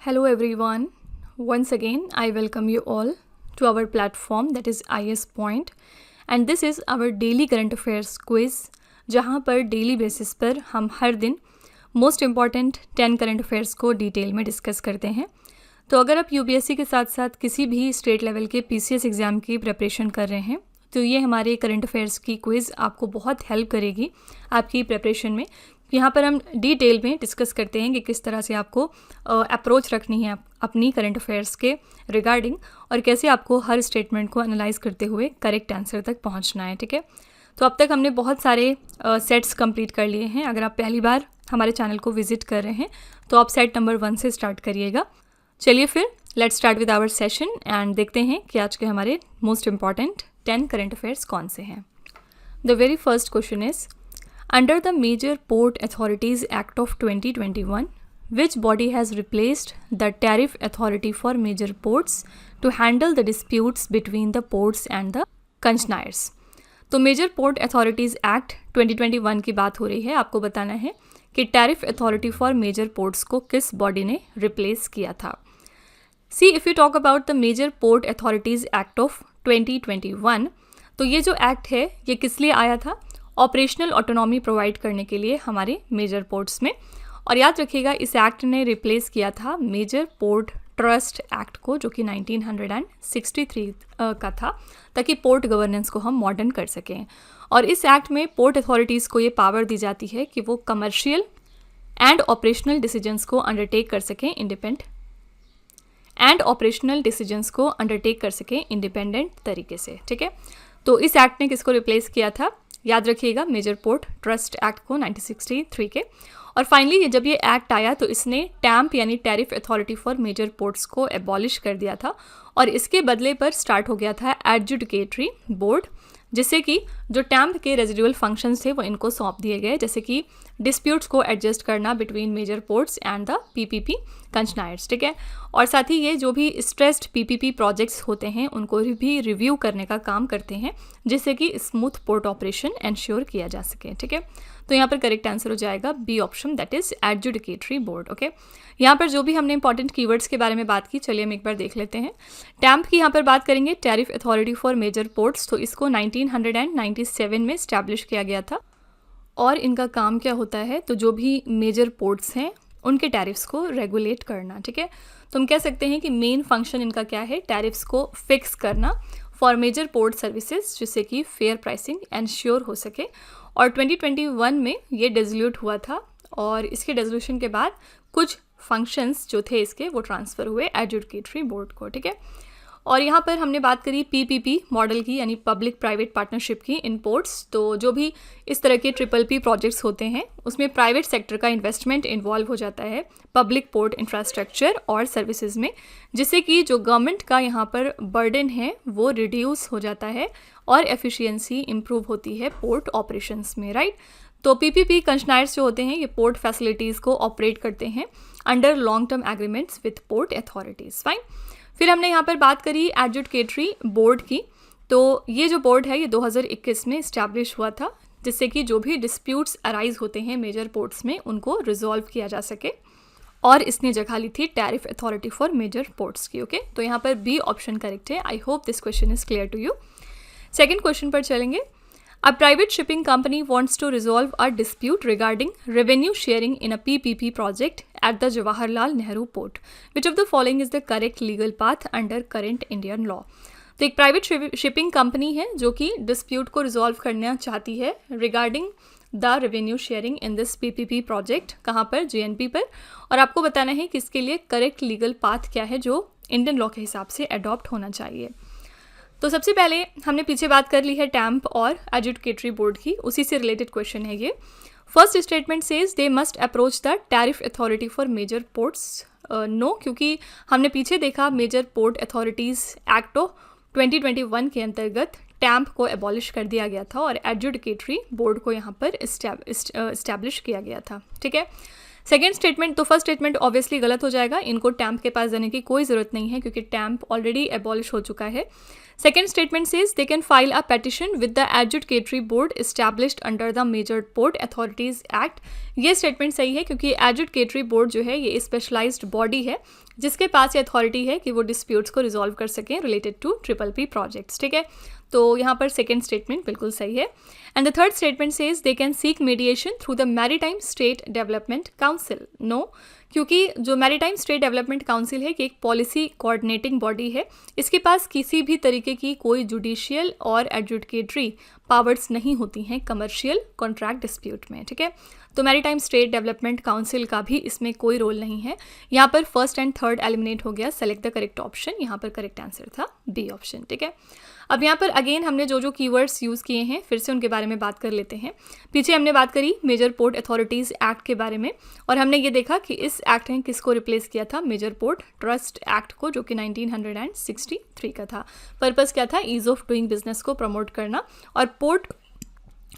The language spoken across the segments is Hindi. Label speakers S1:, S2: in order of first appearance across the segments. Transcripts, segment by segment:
S1: Hello everyone. Once again, I welcome you all to our platform that is IS Point and this is our daily current affairs quiz जहाँ पर डेली बेसिस पर हम हर दिन मोस्ट इम्पॉर्टेंट 10 करंट अफेयर्स को डिटेल में डिस्कस करते हैं। तो अगर आप यूपीएससी के साथ साथ किसी भी स्टेट लेवल के पीसीएस एग्ज़ाम की प्रिपरेशन कर रहे हैं तो ये हमारे करंट अफेयर्स की क्विज़ आपको बहुत हेल्प करेगी आपकी प्रिपरेशन में। यहाँ पर हम डिटेल में डिस्कस करते हैं कि किस तरह से आपको अप्रोच रखनी है अपनी करंट अफेयर्स के रिगार्डिंग और कैसे आपको हर स्टेटमेंट को एनालाइज करते हुए करेक्ट आंसर तक पहुँचना है। ठीक है, तो अब तक हमने बहुत सारे सेट्स कंप्लीट कर लिए हैं। अगर आप पहली बार हमारे चैनल को विजिट कर रहे हैं तो आप सेट नंबर 1 से स्टार्ट करिएगा। चलिए फिर let's start with our session and देखते हैं कि आज के हमारे मोस्ट इम्पॉर्टेंट 10 करंट अफेयर्स कौन से हैं। The very first question is under the major port authorities act of 2021 which body has replaced the tariff authority for major ports to handle the disputes between the ports and the concessionaires। तो मेजर पोर्ट अथॉरिटीज़ एक्ट 2021 की बात हो रही है। आपको बताना है कि tariff authority for major ports को किस बॉडी ने रिप्लेस किया था। See if you talk about the major port authorities act of 2021 तो ये जो एक्ट है ये किस लिए आया था? ऑपरेशनल ऑटोनॉमी प्रोवाइड करने के लिए हमारे मेजर पोर्ट्स में। और याद रखिएगा इस एक्ट ने रिप्लेस किया था मेजर पोर्ट ट्रस्ट एक्ट को जो कि 1963 का था, ताकि पोर्ट गवर्नेंस को हम मॉडर्न कर सकें। और इस एक्ट में पोर्ट अथॉरिटीज़ को ये पावर दी जाती है कि वो कमर्शियल एंड ऑपरेशनल डिसीजंस को अंडरटेक कर सकें इंडिपेंडेंट तरीके से। ठीक है, तो इस एक्ट ने किसको रिप्लेस किया था? याद रखिएगा मेजर पोर्ट ट्रस्ट एक्ट को 1963 के। और फाइनली जब ये एक्ट आया तो इसने टैम्प यानी tariff authority for major ports को एबॉलिश कर दिया था और इसके बदले पर स्टार्ट हो गया था एडजुडिकेटरी बोर्ड, जिससे कि जो टैम्प के रेजिडुअल फंक्शंस थे वो इनको सौंप दिए गए, जैसे कि डिस्प्यूट्स को एडजस्ट करना between major ports and the PPP concessionaires. ठीक है, और साथ ही ये जो भी स्ट्रेस्ड पीपीपी प्रोजेक्ट्स होते हैं उनको भी रिव्यू करने का काम करते हैं, जिससे कि स्मूथ पोर्ट ऑपरेशन एंश्योर किया जा सके। ठीक है, तो यहाँ पर करेक्ट आंसर हो जाएगा B option, that is adjudicatory board. Okay, यहाँ पर जो भी हमने इंपॉर्टेंट कीवर्ड्स के बारे में बात की, चलिए हम एक बार देख लेते हैं। टैम्प की यहाँ पर बात करेंगे, tariff authority for major ports, तो इसको 1997 में स्टैब्लिश किया गया था। और इनका काम क्या होता है? तो जो भी मेजर पोर्ट्स हैं उनके टैरिफ्स को रेगुलेट करना। ठीक है, तो हम कह सकते हैं कि मेन फंक्शन इनका क्या है? टैरिफ्स को फिक्स करना फॉर मेजर पोर्ट सर्विसेज, जिससे कि फेयर प्राइसिंग एंश्योर हो सके। और 2021 में ये डिसोल्यूट हुआ था और इसके डिसोल्यूशन के बाद कुछ फंक्शंस जो थे इसके वो ट्रांसफ़र हुए एडजुडिकेटरी बोर्ड को। ठीक है, और यहाँ पर हमने बात करी पीपीपी मॉडल की यानी पब्लिक प्राइवेट पार्टनरशिप की इन पोर्ट्स। तो जो भी इस तरह के PPP प्रोजेक्ट्स होते हैं उसमें प्राइवेट सेक्टर का इन्वेस्टमेंट इन्वॉल्व हो जाता है पब्लिक पोर्ट इंफ्रास्ट्रक्चर और सर्विसेज में, जिससे कि जो गवर्नमेंट का यहाँ पर बर्डन है वो रिड्यूस हो जाता है और एफिशिएंसी इम्प्रूव होती है पोर्ट ऑपरेशंस में। राइट, तो पीपीपी कंसनायर्स जो होते हैं ये पोर्ट फैसिलिटीज़ को ऑपरेट करते हैं under long term agreements with port authorities. Fine, फिर हमने यहाँ पर बात करी एडजुडिकेटरी बोर्ड की। तो ये जो बोर्ड है ये 2021 में इस्टेब्लिश हुआ था, जिससे कि जो भी डिस्प्यूट्स अराइज होते हैं मेजर पोर्ट्स में उनको रिजॉल्व किया जा सके। और इसने जगह ली थी tariff authority for major ports की। ओके, तो यहाँ पर बी ऑप्शन करेक्ट है। I hope this question is clear to you. Second question पर चलेंगे। A private shipping company wants to resolve a dispute regarding revenue sharing in a PPP project at the Jawaharlal Nehru Port. Which of the following is the correct legal path under current Indian law? तो एक प्राइवेट शिपिंग कंपनी है जो कि डिस्प्यूट को रिजॉल्व करना चाहती है regarding the revenue sharing in this PPP project. कहाँ पर? जेएनपी पर। और आपको बताना है कि इसके लिए करेक्ट लीगल पाथ क्या है जो इंडियन लॉ के हिसाब से अडॉप्ट होना चाहिए। तो सबसे पहले हमने पीछे बात कर ली है टैम्प और एडजुडिकेटरी बोर्ड की, उसी से रिलेटेड क्वेश्चन है ये। First statement says they must approach the tariff authority for major ports. No, क्योंकि हमने पीछे देखा major port authorities act of 2021 के अंतर्गत टैम्प को एबॉलिश कर दिया गया था और एडजुडिकेटरी बोर्ड को यहाँ पर इस्टेब्लिश किया गया था। ठीक है, सेकेंड स्टेटमेंट, तो फर्स्ट स्टेटमेंट ऑब्वियसली गलत हो जाएगा, इनको टैम्प के पास जाने की कोई ज़रूरत नहीं है क्योंकि टैम्प ऑलरेडी एबॉलिश हो चुका है। Second statement says they can file a petition with the adjudicatory board established under the major port authorities act. ये स्टेटमेंट सही है क्योंकि एडजुडिकेटरी बोर्ड जो है ये स्पेशलाइज्ड बॉडी है जिसके पास ये अथॉरिटी है कि वो डिस्प्यूट्स को रिजॉल्व कर सकें रिलेटेड टू PPP प्रोजेक्ट्स, ठीक है। तो यहाँ पर सेकेंड स्टेटमेंट बिल्कुल सही है। And the third statement says they can seek mediation through the maritime state development council. No, क्योंकि जो मैरीटाइम स्टेट डेवलपमेंट काउंसिल है कि एक पॉलिसी कोऑर्डिनेटिंग बॉडी है, इसके पास किसी भी तरीके की कोई जुडिशियल और एडजुडिकेटरी पावर्स नहीं होती हैं कमर्शियल कॉन्ट्रैक्ट डिस्प्यूट में, ठीक है। तो मैरीटाइम स्टेट डेवलपमेंट काउंसिल का भी इसमें कोई रोल नहीं है। यहाँ पर फर्स्ट एंड थर्ड एलिमिनेट हो गया। सेलेक्ट द करेक्ट ऑप्शन, यहाँ पर करेक्ट आंसर था बी ऑप्शन, ठीक है। अब यहाँ पर अगेन हमने जो कीवर्ड्स यूज़ किए हैं फिर से उनके बारे में बात कर लेते हैं। पीछे हमने बात करी मेजर पोर्ट अथॉरिटीज़ एक्ट के बारे में, और हमने ये देखा कि इस एक्ट ने किसको रिप्लेस किया था, मेजर पोर्ट ट्रस्ट एक्ट को, जो कि 1963 का था। पर्पस क्या था, ईज ऑफ डूइंग बिजनेस को प्रमोट करना और पोर्ट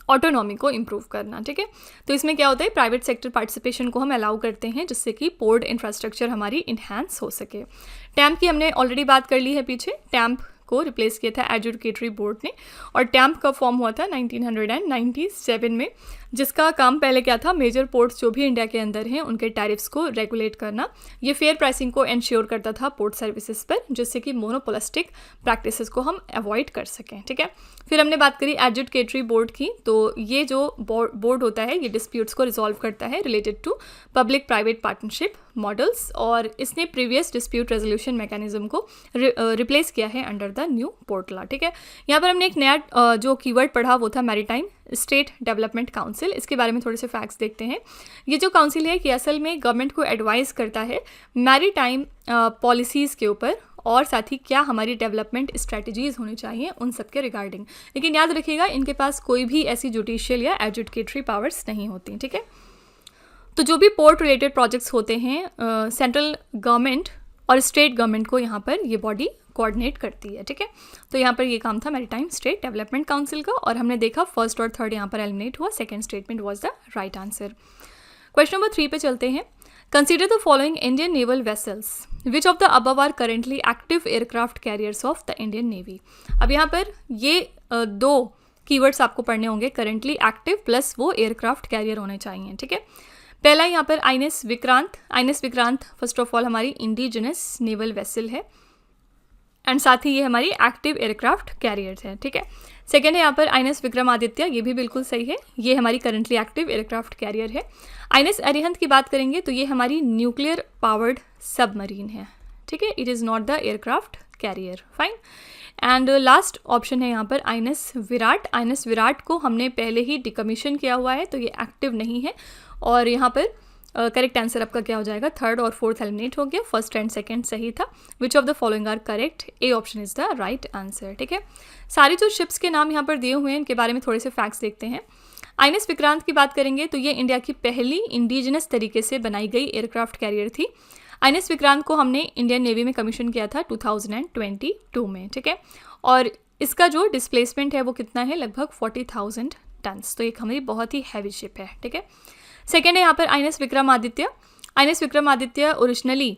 S1: ऑटोनॉमी को इम्प्रूव करना, ठीक है। तो इसमें क्या होता है, प्राइवेट सेक्टर पार्टिसिपेशन को हम अलाउ करते हैं जिससे कि पोर्ट इंफ्रास्ट्रक्चर हमारी इन्हांस हो सके। टैम्प की हमने ऑलरेडी बात कर ली है पीछे। टैम्प को रिप्लेस किया था एडजुडिकेटरी बोर्ड ने, और टैम्प का फॉर्म हुआ था 1997 में, जिसका काम पहले क्या था, मेजर पोर्ट्स जो भी इंडिया के अंदर हैं उनके टैरिफ्स को रेगुलेट करना। ये फेयर प्राइसिंग को इंश्योर करता था पोर्ट सर्विसेज पर, जिससे कि मोनोपोलिस्टिक प्रैक्टिसेस को हम अवॉइड कर सकें, ठीक है। फिर हमने बात करी एडजुडिकेटरी बोर्ड की। तो ये जो बोर्ड होता है ये डिस्प्यूट्स को रिजॉल्व करता है related to public private partnership models, और इसने प्रीवियस डिस्प्यूट रेजोल्यूशन मैकेनिज्म को रिप्लेस किया है under the new port law, ठीक है। यहाँ पर हमने एक नया जो कीवर्ड पढ़ा वो था मैरीटाइम स्टेट डेवलपमेंट काउंसिल। इसके बारे में थोड़े से फैक्ट्स देखते हैं। ये जो काउंसिल है कि असल में गवर्नमेंट को एडवाइस करता है मैरीटाइम पॉलिसीज़ के ऊपर, और साथ ही क्या हमारी डेवलपमेंट स्ट्रेटजीज़ होनी चाहिए उन सब के रिगार्डिंग। लेकिन याद रखिएगा इनके पास कोई भी ऐसी जुडिशियल या एडजुडिकेटरी पावर्स नहीं होती, ठीक है। तो जो भी पोर्ट रिलेटेड प्रोजेक्ट्स होते हैं सेंट्रल गवर्नमेंट और स्टेट गवर्नमेंट को यहाँ पर ये बॉडी कोऑर्डिनेट करती है, ठीक है। तो यहाँ पर ये काम था मैरीटाइम स्टेट डेवलपमेंट काउंसिल का, और हमने देखा फर्स्ट और थर्ड यहाँ पर एलिमिनेट हुआ। Second statement was the right answer. Question number 3 पे चलते हैं। Consider the following Indian naval vessels, which of the above are currently active aircraft carriers of the Indian navy. अब यहाँ पर ये दो कीवर्ड्स आपको पढ़ने होंगे, करेंटली एक्टिव प्लस वो एयरक्राफ्ट कैरियर होने चाहिए, ठीक है। पहला यहाँ पर INS Vikrant. INS Vikrant first of all हमारी इंडिजिनस नेवल वेसल है, एंड साथ ही ये हमारी एक्टिव एयरक्राफ्ट कैरियर्स है, ठीक है। सेकेंड है यहाँ पर आईएनएस विक्रमादित्य, ये भी बिल्कुल सही है, ये हमारी करंटली एक्टिव एयरक्राफ्ट कैरियर है। आईएनएस अरिहंत की बात करेंगे तो ये हमारी न्यूक्लियर पावर्ड सबमरीन है, ठीक है। It is not the aircraft carrier, fine. And last option है यहाँ पर आईएनएस विराट। आईएनएस विराट को हमने पहले ही डिकमीशन किया हुआ है, तो ये एक्टिव नहीं है, और यहाँ पर करेक्ट आंसर आपका क्या हो जाएगा, थर्ड और फोर्थ एलिमिनेट हो गया, फर्स्ट एंड सेकंड सही था। Which of the following are correct, A option is the right answer, ठीक है। सारी जो शिप्स के नाम यहाँ पर दिए हुए हैं इनके बारे में थोड़े से फैक्ट्स देखते हैं। आईएनएस विक्रांत की बात करेंगे तो ये इंडिया की पहली इंडिजिनस तरीके से बनाई गई एयरक्राफ्ट कैरियर थी। आईएनएस विक्रांत को हमने इंडियन नेवी में कमीशन किया था 2022 में, ठीक है। और इसका जो डिस्प्लेसमेंट है वो कितना है, लगभग 40,000 टन्स। तो एक हमारी बहुत ही हैवी शिप है, ठीक है। सेकेंड है यहाँ पर INS Vikramaditya. INS Vikramaditya originally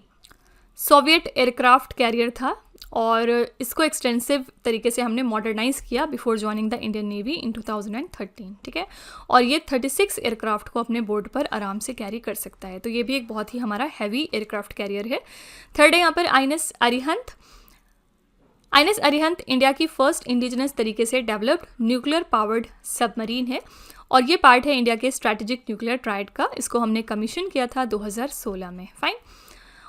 S1: Soviet aircraft carrier था, और इसको एक्सटेंसिव तरीके से हमने मॉडर्नाइज किया before joining the Indian navy in 2013, ठीक है। और ये 36 एयरक्राफ्ट को अपने बोर्ड पर आराम से कैरी कर सकता है, तो ये भी एक बहुत ही हमारा हैवी एयरक्राफ्ट कैरियर है। थर्ड है यहाँ पर INS Arihant. INS Arihant India की फर्स्ट इंडिजिनस तरीके से डेवलप्ड न्यूक्लियर पावर्ड सबमरीन है, और ये पार्ट है इंडिया के स्ट्रैटेजिक न्यूक्लियर ट्राइड का। इसको हमने कमीशन किया था 2016 में, फाइन।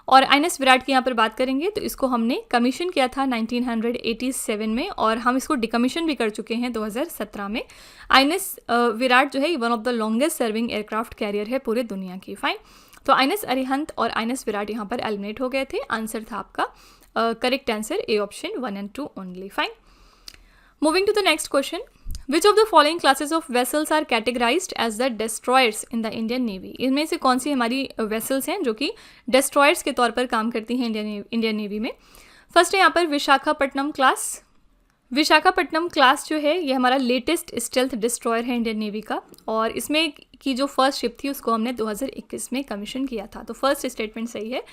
S1: और आईएनएस विराट की यहाँ पर बात करेंगे तो इसको हमने कमीशन किया था 1987 में, और हम इसको डिकमीशन भी कर चुके हैं 2017 में। आईएनएस विराट जो है one of the longest serving aircraft carrier है पूरे दुनिया की, फाइन। तो आईएनएस अरिहंत और आईएनएस विराट यहाँ पर एलिमिनेट हो गए थे। आंसर था आपका correct answer A option 1 and 2 only, fine. Moving to the next question, which of the following classes of vessels are categorised as the destroyers in the Indian navy. इनमें से कौन सी हमारी वेसल्स हैं जो कि डेस्ट्रॉयर्स के तौर पर काम करती हैं इंडियन नेवी में। फर्स्ट है यहाँ पर विशाखापट्टनम क्लास, विशाखापट्टनम क्लास जो है ये हमारा लेटेस्ट स्टेल्थ डिस्ट्रॉयर है इंडियन नेवी का, और इसमें की जो फर्स्ट शिप थी उसको हमने 2021 में कमीशन किया था। तो फर्स्ट स्टेटमेंट सही है।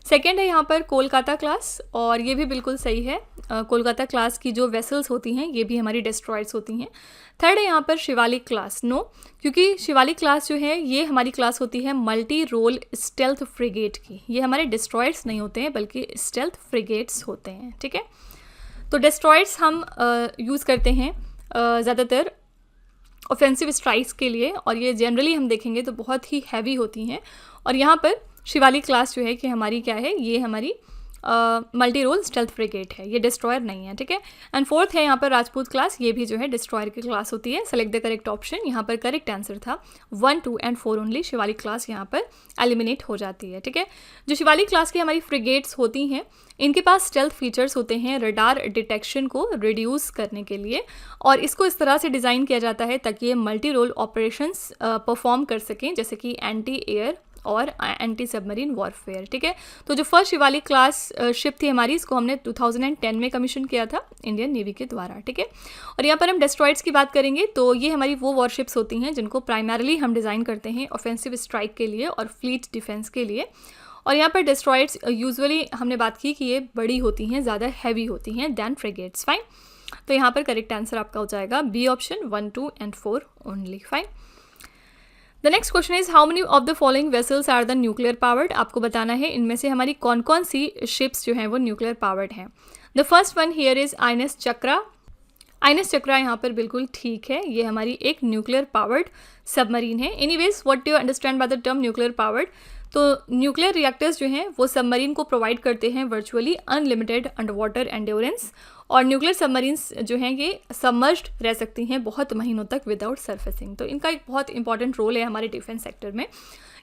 S1: सेकंड है यहाँ पर कोलकाता क्लास, और ये भी बिल्कुल सही है। कोलकाता क्लास की जो वेसल्स होती हैं ये भी हमारी डिस्ट्रॉयर्स होती हैं। थर्ड है यहाँ पर शिवालिक क्लास, नो, क्योंकि शिवालिक क्लास जो है ये हमारी क्लास होती है मल्टी रोल स्टेल्थ फ्रिगेट की। ये हमारे डिस्ट्रॉयर्स नहीं होते हैं बल्कि स्टेल्थ फ्रिगेट्स होते हैं, ठीक है। तो डिस्ट्रॉयर्स हम यूज़ करते हैं ज़्यादातर ऑफेंसिव स्ट्राइक्स के लिए, और ये जनरली हम देखेंगे तो बहुत ही हैवी होती हैं। और यहाँ पर शिवालिक क्लास जो है कि हमारी क्या है, ये हमारी मल्टी रोल स्टेल्थ फ्रिगेट है, ये डिस्ट्रॉयर नहीं है, ठीक है। एंड फोर्थ है यहाँ पर राजपूत क्लास, ये भी जो है डिस्ट्रॉयर की क्लास होती है। Select the correct option. यहाँ पर करेक्ट आंसर था 1, 2 एंड 4 ओनली। शिवालिक क्लास यहाँ पर एलिमिनेट हो जाती है, ठीक है। जो शिवालिक क्लास की हमारी फ्रिगेट्स होती हैं इनके पास स्टेल्थ फीचर्स होते हैं रडार डिटेक्शन को रिड्यूस करने के लिए, और इसको इस तरह से डिज़ाइन किया जाता है ताकि ये मल्टी रोल ऑपरेशंस परफॉर्म कर सकें, जैसे कि एंटी एयर और एंटी सबमरीन वॉरफेयर, ठीक है। तो जो फर्स्ट शिवालिक क्लास शिप थी हमारी, इसको हमने 2010 में कमीशन किया था इंडियन नेवी के द्वारा, ठीक है। और यहाँ पर हम डिस्ट्रॉयर्स की बात करेंगे तो ये हमारी वो वॉरशिप्स होती हैं जिनको प्राइमरली हम डिज़ाइन करते हैं ऑफेंसिव स्ट्राइक के लिए और फ्लीट डिफेंस के लिए। और यहाँ पर डिस्ट्रॉयर्स यूजुअली हमने बात की कि ये बड़ी होती हैं, ज़्यादा हैवी होती हैं दैन फ्रिगेट्स, फाइन। तो यहाँ पर करेक्ट आंसर आपका हो जाएगा B option 1, 2 and 4 only, fine. The next question is how many of the following vessels are the nuclear powered. आपको बताना है इनमें से हमारी कौन कौन सी शिप्स जो हैं वो न्यूक्लियर पावर्ड हैं। The first one here is INS Chakra. INS Chakra यहाँ पर बिल्कुल ठीक है, ये हमारी एक न्यूक्लियर पावर्ड सबमरीन है। Anyways what do you understand by the term nuclear powered. तो न्यूक्लियर रिएक्टर्स जो हैं वो सबमरीन को प्रोवाइड करते हैं virtually unlimited underwater endurance, और न्यूक्लियर सबमरीन्स जो हैं ये सबमर्ज्ड रह सकती हैं बहुत महीनों तक विदाउट सरफेसिंग। तो इनका एक बहुत इंपॉर्टेंट रोल है हमारे डिफेंस सेक्टर में।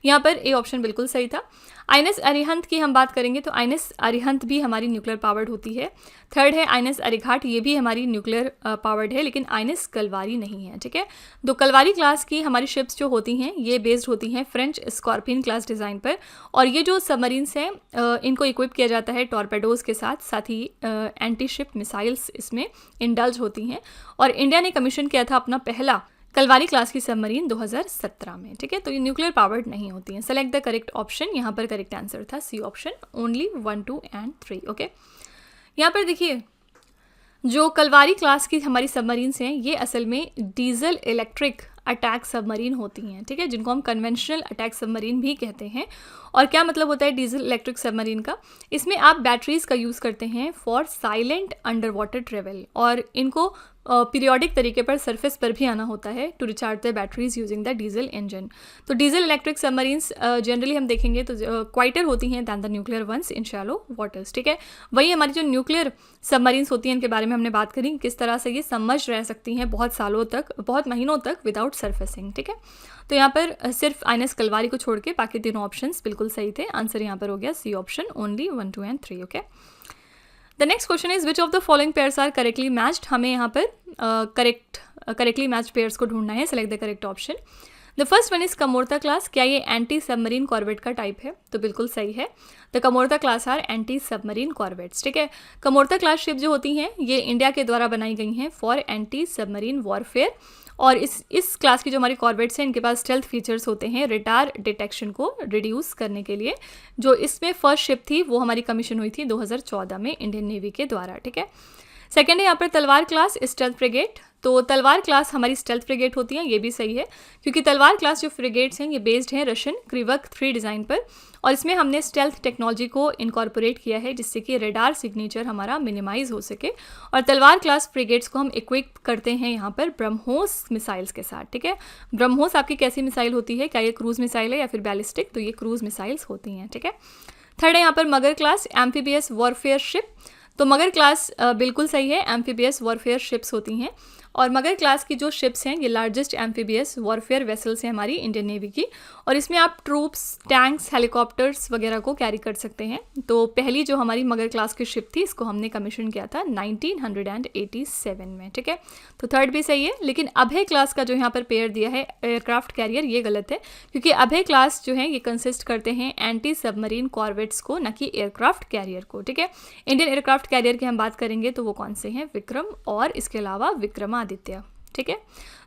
S1: यहाँ पर ए ऑप्शन बिल्कुल सही था। आईएनएस अरिहंत की हम बात करेंगे तो आईएनएस अरिहंत भी हमारी न्यूक्लियर पावर्ड होती है। थर्ड है आईएनएस अरिघाट, ये भी हमारी न्यूक्लियर पावर्ड है, लेकिन आईएनएस कलवारी नहीं है, ठीक है। तो कलवारी क्लास की हमारी शिप्स जो होती हैं ये बेस्ड होती हैं फ्रेंच स्कॉर्पियन क्लास डिज़ाइन पर, और ये जो सबमरीन्स हैं इनको इक्विप किया जाता है टॉर्पेडोज के साथ, साथ ही एंटी शिप मिसाइल्स इसमें इंडल्ज होती हैं। और इंडिया ने कमीशन किया था अपना पहला कलवारी क्लास की सबमरीन 2017 में, ठीक है। तो ये न्यूक्लियर पावर्ड नहीं होती हैं। Select the correct option. यहाँ पर करेक्ट आंसर था C option only 1, 2 and 3, okay. यहाँ पर देखिए जो कलवारी क्लास की हमारी सबमरीन्स हैं ये असल में डीजल इलेक्ट्रिक अटैक सबमरीन होती हैं, ठीक है, जिनको हम कन्वेंशनल अटैक सबमरीन भी कहते हैं। और क्या मतलब होता है डीजल इलेक्ट्रिक सबमरीन का, इसमें आप बैटरीज का यूज़ करते हैं for silent under water travel, और इनको पीरियोडिक तरीके पर सरफेस पर भी आना होता है to recharge the batteries using the diesel engine. तो डीजल इलेक्ट्रिक सबमरीन्स जनरली हम देखेंगे तो क्वाइटर होती हैं than the nuclear ones in shallow waters, ठीक है। वही हमारी जो न्यूक्लियर सबमरीन्स होती हैं इनके बारे में हमने बात करी, किस तरह से ये सबमर्ज रह सकती हैं बहुत सालों तक, बहुत महीनों तक विदाउट सरफेसिंग, ठीक है। तो यहाँ पर सिर्फ आईएनएस कलवारी को छोड़ के बाकी तीनों ऑप्शंस बिल्कुल सही थे। आंसर यहाँ पर हो गया C option only 1, 2 and 3, okay. The next question is which of the following pairs are correctly matched. हमें यहाँ पर करेक्टली मैच्ड पेयर्स को ढूंढना है। Select the correct option. The first one is Kamorta class. क्या ये एंटी सबमरीन कॉर्वेट का टाइप है? तो बिल्कुल सही है। The Kamorta class are anti submarine corvettes, ठीक है। कमोर्ता क्लास शिप जो होती हैं ये इंडिया के द्वारा बनाई गई हैं फॉर एंटी सबमरीन वॉरफेयर, और इस क्लास की जो हमारी कॉर्वेट्स हैं इनके पास स्टेल्थ फीचर्स होते हैं रडार डिटेक्शन को रिड्यूस करने के लिए। जो इसमें फर्स्ट शिप थी वो हमारी कमीशन हुई थी 2014 में इंडियन नेवी के द्वारा, ठीक है। सेकेंड है यहाँ पर तलवार क्लास स्टेल्थ फ्रिगेट। तो तलवार क्लास हमारी स्टेल्थ फ्रिगेट होती हैं, ये भी सही है, क्योंकि तलवार क्लास जो फ्रिगेट्स हैं ये बेस्ड हैं रशियन क्रिवक 3 डिज़ाइन पर, और इसमें हमने स्टेल्थ टेक्नोलॉजी को इनकॉर्पोरेट किया है जिससे कि रडार सिग्नेचर हमारा मिनिमाइज हो सके। और तलवार क्लास फ्रिगेट्स को हम इक्विप करते हैं यहाँ पर ब्रह्मोस मिसाइल्स के साथ, ठीक है। ब्रह्मोस आपकी कैसी मिसाइल होती है, क्या ये क्रूज मिसाइल है या फिर बैलिस्टिक? तो ये क्रूज मिसाइल्स होती हैं, ठीक है। थर्ड है यहाँ पर मगर क्लास एम्फीबियस वॉरफेयर शिप। तो मगर क्लास बिल्कुल सही है, एम्फीबियस वॉरफेयर शिप्स होती हैं, और मगर क्लास की जो शिप्स हैं ये लार्जेस्ट एम्फीबियस वॉरफेयर वेसल्स हैं हमारी इंडियन नेवी की, और इसमें आप ट्रूप्स, टैंक्स, हेलीकॉप्टर्स वगैरह को कैरी कर सकते हैं। तो पहली जो हमारी मगर क्लास की शिप थी इसको हमने कमीशन किया था 1987 में, ठीक है। तो थर्ड भी सही है, लेकिन अभय क्लास का जो यहाँ पर पेयर दिया है एयरक्राफ्ट कैरियर ये गलत है, क्योंकि अभय क्लास जो है ये कंसिस्ट करते हैं एंटी सबमरीन कॉर्वेट्स को, न कि एयरक्राफ्ट कैरियर को, ठीक है। इंडियन एयरक्राफ्ट कैरियर की हम बात करेंगे तो वो कौन से हैं, विक्रम और इसके अलावा विक्रमादित्य, ठीक है।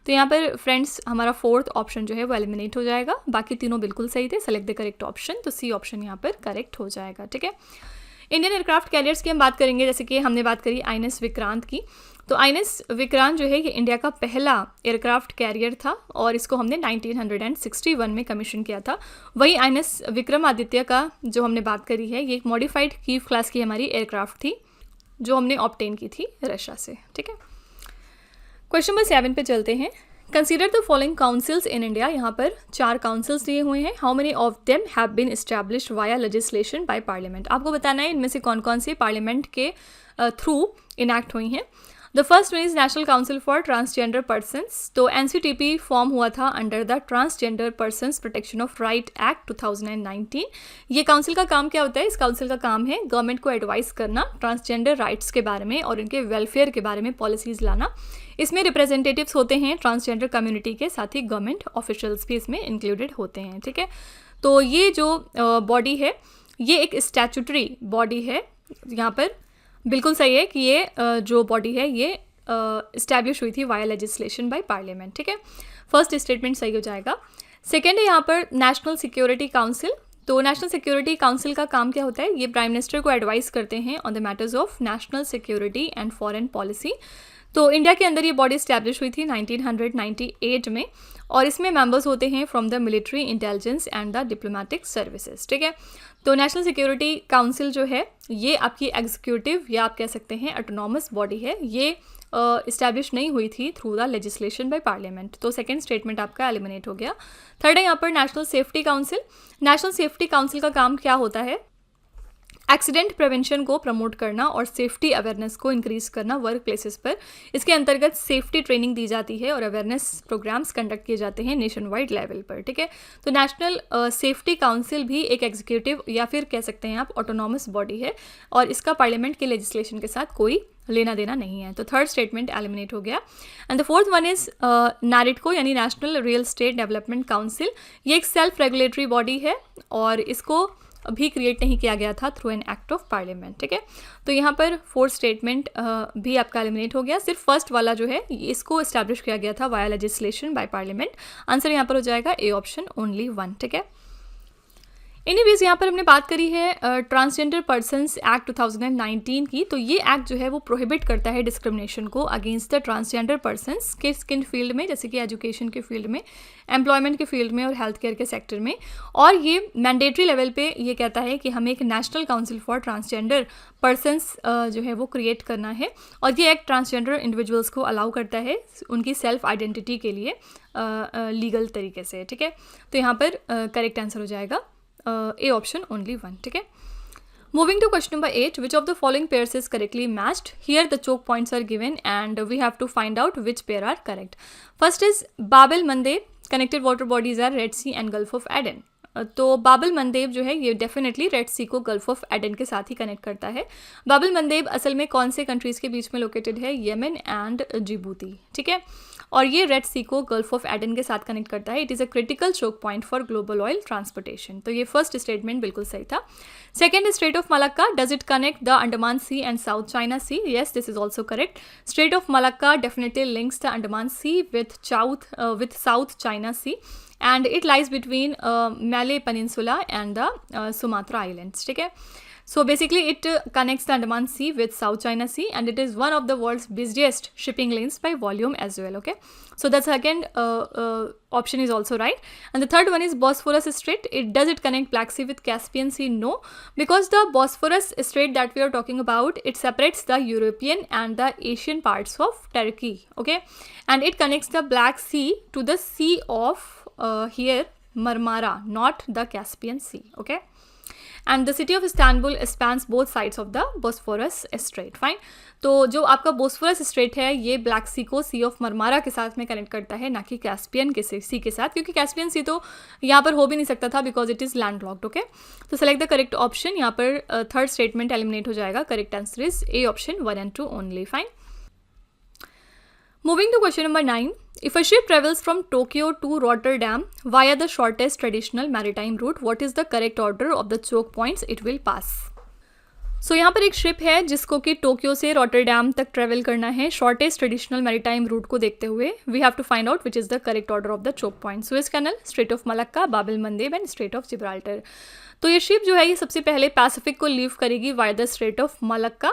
S1: तो यहाँ पर फ्रेंड्स हमारा फोर्थ ऑप्शन जो है वो एलिमिनेट हो जाएगा, बाकी तीनों बिल्कुल सही थे। सेलेक्ट द करेक्ट ऑप्शन, तो सी ऑप्शन यहाँ पर करेक्ट हो जाएगा, ठीक है। इंडियन एयरक्राफ्ट कैरियर्स की हम बात करेंगे, जैसे कि हमने बात करी आईएनएस विक्रांत की, तो आईएनएस विक्रांत जो है ये इंडिया का पहला एयरक्राफ्ट कैरियर था और इसको हमने 1961 में कमीशन किया था। वही आईएनएस विक्रमादित्य का जो हमने बात करी है ये एक मॉडिफाइड कीव क्लास की हमारी एयरक्राफ्ट थी जो हमने ऑब्टेन की थी रशिया से, ठीक है। क्वेश्चन नंबर 7 पे चलते हैं। Consider the following councils in India, यहाँ पर 4 काउंसिल्स दिए हुए हैं। How many of them have been established via legislation by parliament, आपको बताना है इनमें से कौन कौन सी पार्लियामेंट के थ्रू इनैक्ट हुई हैं। The first one is national council for transgender persons, तो एनसीटीपी फॉर्म हुआ था under the transgender persons protection of right act 2019। ये काउंसिल का काम क्या होता है, इस काउंसिल का काम है गवर्नमेंट को एडवाइस करना ट्रांसजेंडर राइट्स के बारे में और इनके वेलफेयर के बारे में पॉलिसीज़ लाना। इसमें रिप्रेजेंटेटिव्स होते हैं ट्रांसजेंडर कम्युनिटी के, साथ ही गवर्नमेंट ऑफिशियल्स भी इसमें इंक्लूडेड होते हैं, ठीक है। तो ये जो बॉडी है ये एक स्टैट्यूटरी बॉडी है, यहाँ पर बिल्कुल सही है कि ये जो बॉडी है ये इस्टेब्लिश हुई थी वाया लेजिस्लेशन बाय पार्लियामेंट, ठीक है। फर्स्ट स्टेटमेंट सही हो जाएगा। सेकेंड है यहाँ पर नेशनल सिक्योरिटी काउंसिल, तो नेशनल सिक्योरिटी काउंसिल का काम क्या होता है, ये प्राइम मिनिस्टर को एडवाइस करते हैं on the matters of national security and foreign policy. तो इंडिया के अंदर ये बॉडी स्टैब्लिश हुई थी 1998 में और इसमें मेंबर्स होते हैं from the military, intelligence and the diplomatic services, ठीक है। तो नेशनल सिक्योरिटी काउंसिल जो है ये आपकी एग्जीक्यूटिव या आप कह सकते हैं ऑटोनॉमस बॉडी है, ये इस्टेब्लिश नहीं हुई थी through the legislation by parliament. तो सेकंड स्टेटमेंट आपका एलिमिनेट हो गया। थर्ड है यहाँ पर national safety council. National safety council का काम क्या होता है, एक्सीडेंट प्रिवेंशन को प्रमोट करना और सेफ्टी अवेयरनेस को इंक्रीज करना वर्क प्लेसेस पर। इसके अंतर्गत सेफ्टी ट्रेनिंग दी जाती है और अवेयरनेस प्रोग्राम्स कंडक्ट किए जाते हैं नेशन वाइड लेवल पर, ठीक है। तो नेशनल सेफ्टी काउंसिल भी एक एग्जीक्यूटिव या फिर कह सकते हैं आप ऑटोनॉमस बॉडी है और इसका पार्लियामेंट के लेजिस्लेशन के साथ कोई लेना देना नहीं है। तो थर्ड स्टेटमेंट एलिमिनेट हो गया। And the fourth one is NAREDCO यानी national real estate development council. ये एक सेल्फ रेगुलेटरी बॉडी है और इसको भी क्रिएट नहीं किया गया था through an act of parliament, ठीक है। तो यहाँ पर फोर्थ स्टेटमेंट भी आपका एलिमिनेट हो गया। सिर्फ फर्स्ट वाला जो है इसको एस्टैब्लिश किया गया था via legislation by parliament. Answer यहाँ पर हो जाएगा ए ऑप्शन ओनली 1, ठीक है। एनीवेज यहाँ पर हमने बात करी है ट्रांसजेंडर पर्सन्स एक्ट 2019 की। तो ये एक्ट जो है वो प्रोहिबिट करता है डिस्क्रिमिनेशन को अगेंस्ट द ट्रांसजेंडर पर्सन्स किन फील्ड में, जैसे कि एजुकेशन के फील्ड में, एम्प्लॉयमेंट के फील्ड में और हेल्थ केयर के सेक्टर में। और ये मैंडेटरी लेवल पे ये कहता है कि हमें एक national council for transgender persons जो है वो क्रिएट करना है और ये एक्ट ट्रांसजेंडर इंडिविजुअल्स को अलाउ करता है उनकी सेल्फ आइडेंटिटी के लिए लीगल तरीके से, ठीक है। तो यहाँ पर करेक्ट आंसर हो जाएगा ए ऑप्शन ओनली 1, ठीक है। Moving to question number 8, which of the following pairs is correctly matched? Here the choke points are given and we have to find out which pair are correct. First is Bab el-Mandeb. Connected water bodies are Red Sea and Gulf of Aden. तो बाबल मंदेब जो है ये डेफिनेटली रेड सी को गल्फ ऑफ एडन के साथ ही कनेक्ट करता है। बाबल मंदेब असल में कौन से कंट्रीज़ के बीच में लोकेटेड है, येमेन एंड जिबूती, ठीक है। और ये रेड सी को गल्फ ऑफ एडन के साथ कनेक्ट करता है। It is a critical choke point for global oil transportation. तो ये फर्स्ट स्टेटमेंट बिल्कुल सही था। Second, Strait of Malacca, does it connect the Andaman Sea and South China Sea? Yes, this is also correct. Strait of Malacca definitely links the Andaman Sea with South China Sea and it lies between Malay Peninsula and the Sumatra Islands, ठीक है। So basically it connects the Andaman Sea with South China Sea and it is one of the world's busiest shipping lanes by volume as well, okay. So the second option is also right. And the third one is Bosphorus Strait. Does it connect Black Sea with Caspian Sea? No, because the Bosphorus Strait that we are talking about, it separates the European and the Asian parts of Turkey, okay. And it connects the Black Sea to the Sea of here Marmara, not the Caspian Sea, okay. And the city of Istanbul spans both sides of the Bosphorus straight. Fine, तो जो आपका बोस्फोरस स्ट्रेट है ये ब्लैक सी को सी ऑफ मरमारा के साथ में कनेक्ट करता है, ना कि कैस्पियन के सी के साथ, क्योंकि कैस्पियन सी तो यहाँ पर हो भी नहीं सकता था because it is land locked. Okay, तो सेलेक्ट द करेक्ट ऑप्शन। यहाँ पर थर्ड स्टेटमेंट एलिमिनेट हो जाएगा। Correct answer is A option 1 and 2 only. Fine, moving to question number 9. If a ship travels from Tokyo to Rotterdam via the shortest traditional maritime route, what is the correct order of the choke points it will pass? So यहाँ पर एक शिप है जिसको कि टोक्यो से रॉटरडैम तक ट्रेवल करना है शॉर्टेस्ट ट्रेडिशनल मैरीटाइम रूट को देखते हुए। We have to find out which is the correct order of the choke point. Suez canal, strait of Malacca, Bab el Mandeb and strait of Gibraltar. तो ये शिप जो है ये सबसे पहले पैसिफिक को लीव करेगी via the strait of Malacca,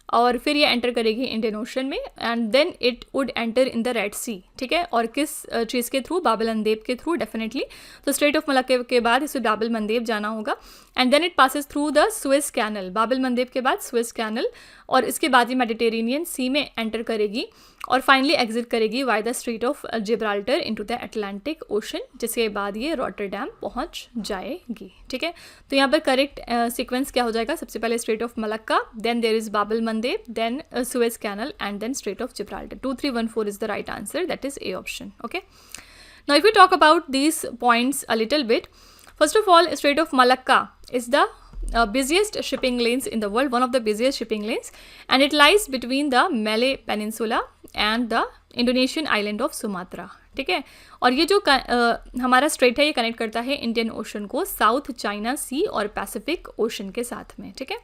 S1: और फिर ये एंटर करेगी इंडियन ओशन में, and then it would enter in the red sea. ठीक है, और किस चीज़ के थ्रू? बाब एल मंदेब के थ्रू डेफिनेटली। तो स्ट्रेट ऑफ मलक्का के बाद इसे बाब एल मंदेब जाना होगा, and then it passes through the Suez Canal. Bab el Mandeb के बाद सुएज कैनल, और इसके बाद ये मेडिटेरेनियन सी में एंटर करेगी और फाइनली एग्जिट करेगी via the strait of Gibraltar into the Atlantic ocean, जिसके बाद ये रॉटरडैम पहुंच जाएगी। ठीक है, तो यहाँ पर करेक्ट सीक्वेंस क्या हो जाएगा? सबसे पहले strait of Malacca, then there is Bab el Mandeb, then Suez canal, and then strait of Gibraltar. 2, 3, 1, 4 is the right answer, that is A option. Okay, now if you talk about these points a little bit, first of all strait of Malacca is the busiest shipping lanes in the world, one of the busiest shipping lanes, and it lies between the Malay Peninsula and the Indonesian island of Sumatra. ठीक है, और ये जो हमारा स्ट्रेट है ये कनेक्ट करता है इंडियन ओशन को साउथ चाइना सी और पैसिफिक ओशन के साथ में। ठीक है,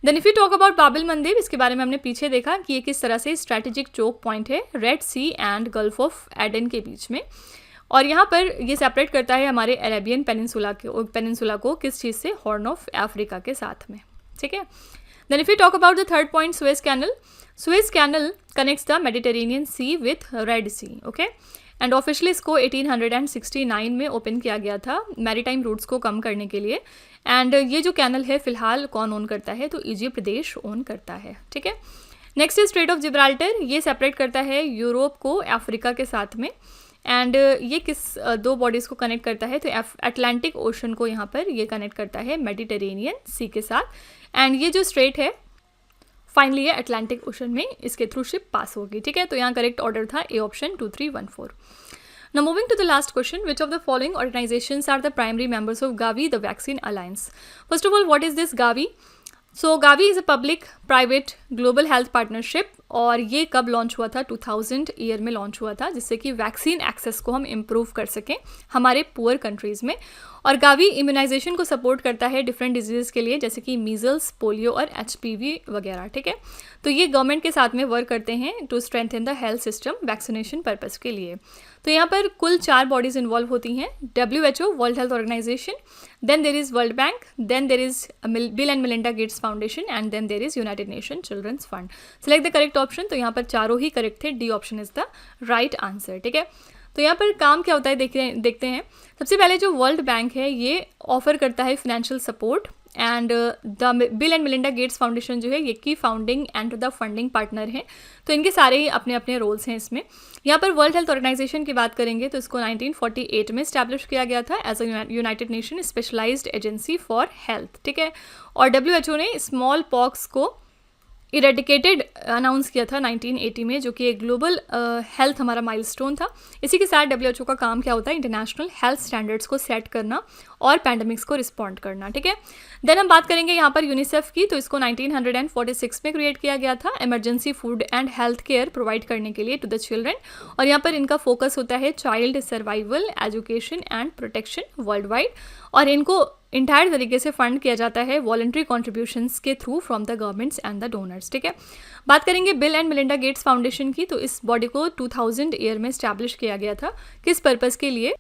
S1: then if you talk about Bab el Mandeb, इसके बारे में हमने पीछे देखा कि ये किस तरह से स्ट्रैटेजिक चोक पॉइंट है Red Sea and Gulf of Aden के बीच में, और यहाँ पर ये सेपरेट करता है हमारे अरेबियन पेनिनसुला को किस चीज़ से? हॉर्न ऑफ अफ्रीका के साथ में। ठीक है, then if you talk about the third point Suez Canal, Suez Canal connects the Mediterranean Sea with Red Sea. Okay, and officially इसको 1869 में ओपन किया गया था मैरीटाइम रूट्स को कम करने के लिए, एंड ये जो कैनल है फिलहाल कौन ओन करता है? तो इजिप्ट देश ओन करता है। ठीक है, next is straight of Gibraltar, ये सेपरेट करता है यूरोप को अफ्रीका के साथ में, एंड ये किस दो बॉडीज़ को कनेक्ट करता है? तो अटलांटिक ओशन को यहाँ पर ये कनेक्ट करता है मेडिटेरेनियन सी के साथ, एंड ये जो स्ट्रेट है फाइनली ये अटलांटिक ओशन में इसके थ्रू शिप पास होगी। ठीक है, तो यहाँ करेक्ट ऑर्डर था A option 2, 3, 1, 4। Now moving to the last question, which of the following organizations are the primary members of Gavi, the Vaccine Alliance? First of all, what is this Gavi? So Gavi is a public private global health partnership, और ये कब लॉन्च हुआ था? 2000 ईयर में लॉन्च हुआ था, जिससे कि वैक्सीन एक्सेस को हम इम्प्रूव कर सकें हमारे पुअर कंट्रीज़ में। और गावी इम्यूनाइजेशन को सपोर्ट करता है डिफरेंट डिजीज़ के लिए, जैसे कि मीजल्स, पोलियो और HPV वगैरह। ठीक है, तो ये गवर्नमेंट के साथ में वर्क करते हैं to strengthen the health system vaccination purpose के लिए। तो यहाँ पर कुल 4 बॉडीज़ इन्वॉल्व होती हैं, WHO World Health Organization, then there is World Bank, then there is Bill and Melinda Gates Foundation, and then there is United Nation children's fund. Select the correct option. तो यहाँ पर चारों ही करेक्ट थे, D option is the right answer. ठीक है, तो यहाँ पर काम क्या होता है देखते हैं। सबसे पहले जो वर्ल्ड बैंक है ये ऑफर करता है financial support, and the bill and Melinda Gates foundation जो है ये की founding and the funding partner है। तो इनके सारे ही अपने अपने रोल्स हैं इसमें। यहाँ पर वर्ल्ड हेल्थ ऑर्गेनाइजेशन की बात करेंगे तो इसको 1948 में स्टैब्लिश किया गया था as a United Nation specialised agency for health. ठीक है, और WHO ने स्मॉल पॉक्स को इरेडिकेटेड अनाउंस किया था 1980 में, जो कि एक ग्लोबल हेल्थ हमारा माइलस्टोन था। इसी के साथ WHO का काम क्या होता है? इंटरनेशनल हेल्थ स्टैंडर्ड्स को सेट करना और पैंडमिक्स को रिस्पॉन्ड करना। ठीक है, देन हम बात करेंगे यहाँ पर यूनिसेफ की, तो इसको 1946 में क्रिएट किया गया था emergency food and health care provide करने के लिए टू द चिल्ड्रन, और यहाँ पर इनका फोकस होता है child survival, education and protection world wide, और इनको इंटायर तरीके से फंड किया जाता है वॉलंटरी कॉन्ट्रीब्यूशंस के through from the governments and the donors. ठीक है, बात करेंगे bill and Melinda Gates foundation की, तो इस बॉडी को 2000 ईयर में स्टैब्लिश किया गया था। किस पर्पज़ के लिए?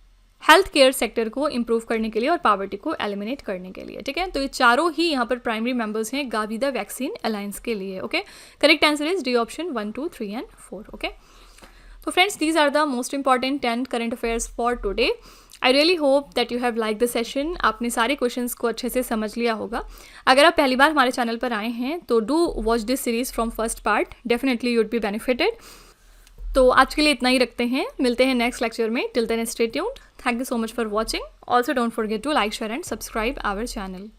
S1: हेल्थ केयर सेक्टर को इम्प्रूव करने के लिए और पॉवर्टी को एलिमिनेट करने के लिए। ठीक है, तो ये चारों ही यहाँ पर प्राइमरी मेंबर्स हैं गावी द वैक्सीन अलायंस के लिए। Okay, correct answer is D option 1, 2, 3 and 4। Okay, तो friends these are the most important 10 current affairs for today. I really hope that you have like the session. आपने सारे क्वेश्चंस को अच्छे से समझ लिया होगा। अगर आप पहली बार हमारे चैनल पर आए हैं तो do watch this series from first part, definitely you'd be benefited. तो आज के लिए इतना ही रखते हैं, मिलते हैं नेक्स्ट लेक्चर में। Till then stay tuned. Thank you so much for watching. Also don't forget to like, share and subscribe our channel.